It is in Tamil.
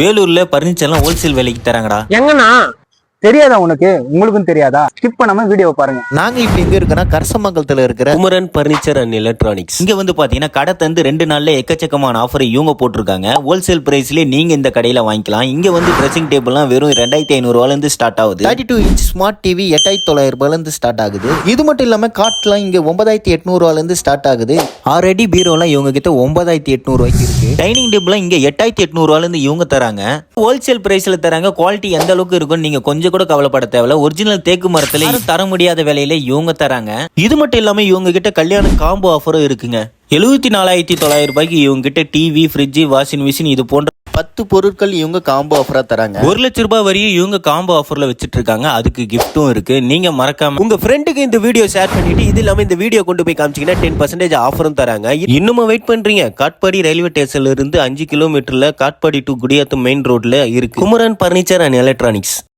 வேலூர்ல பர்னிச்சர்லாம் ஹோல்சேல் விலைக்கு தராங்கடா. எங்கண்ணா? தெரியாதா உனக்கு? உங்களுக்கும் தெரியாதா? ஸ்கிப் பண்ணாம வீடியோவை பாருங்க. நாங்க இப்ப எங்க இருக்கோம்னா கரசமங்கலத்துல இருக்கிற குமரன் பர்னிச்சர் அண்ட் எலக்ட்ரானிக்ஸ். இங்க வந்து பாத்தீங்கன்னா கடை தந்து 2 நாள்ல எக்கச்சக்கமான ஆஃபர் இவங்க போட்டிருக்காங்க. ஹோல்சேல் பிரைஸ்லயே நீங்க இந்த கடையில வாங்கிக்கலாம். இங்க வந்து ட்ரெஸ்ஸிங் டேபிள்லாம் வெறும் 2500 ரூபாயில இருந்து ஸ்டார்ட் ஆகுது. 32 இன்ச் ஸ்மார்ட் டிவி 8900 ரூபாயில இருந்து ஸ்டார்ட் ஆகுது. இது மட்டும் இல்லாம காட்லாம் இங்க 9800 ரூபாயில இருந்து ஸ்டார்ட் ஆகுது. ஆல்ரெடி பீரோலாம் இவங்க கிட்ட 9800 ரூபாய்க்கு இருக்கு. டைனிங் டேபிள் இங்க 8800 ரூபாயில இருந்து இவங்க தராங்க. ஹோல்சேல் பிரைஸ்ல தராங்க. குவாலிட்டி எந்த அளவுக்கு இருக்குன்னு நீங்க கொஞ்சம் கூட கவலைப்பட தேவையில்ல. ஒரிஜினல் தேக்கு மரத்துல தர முடியாத விலையில இவங்க தராங்க. இது மட்டும் இல்லாம இவங்க கிட்ட கல்யாண காம்போ ஆஃபரும் இருக்குங்க. 74,900 ரூபாய்க்கு இவங்க கிட்ட டிவி, ஃப்ரிட்ஜ், வாஷிங் மிஷின் இது போன்ற 10 பொருட்கள் இவங்க காம்போ ஆஃபரா தராங்க. 1 லட்ச ரூபாய் வரையும் இவங்க காம்போ ஆஃபர்ல வச்சிட்டு இருக்காங்க. அதுக்கு கிஃப்ட்டும் இருக்கு. நீங்க மறக்காம உங்க ஃப்ரெண்டுக்கு இந்த வீடியோ ஷேர் பண்ணிட்டு இது இல்லாம இந்த வீடியோ கொண்டு போய் காமிச்சீங்கன்னா 10% ஆஃபரும் தராங்க. இன்னும் வெயிட் பண்றீங்க? காட்பாடி ரயில்வே ஸ்டேஷன்ல இருந்து 5 கிலோமீட்டர்ல காட்பாடி டு குடியாத்தம் மெயின் ரோட்ல இருக்கு குமரன் பர்னிச்சர் அண்ட் எலக்ட்ரானிக்ஸ்.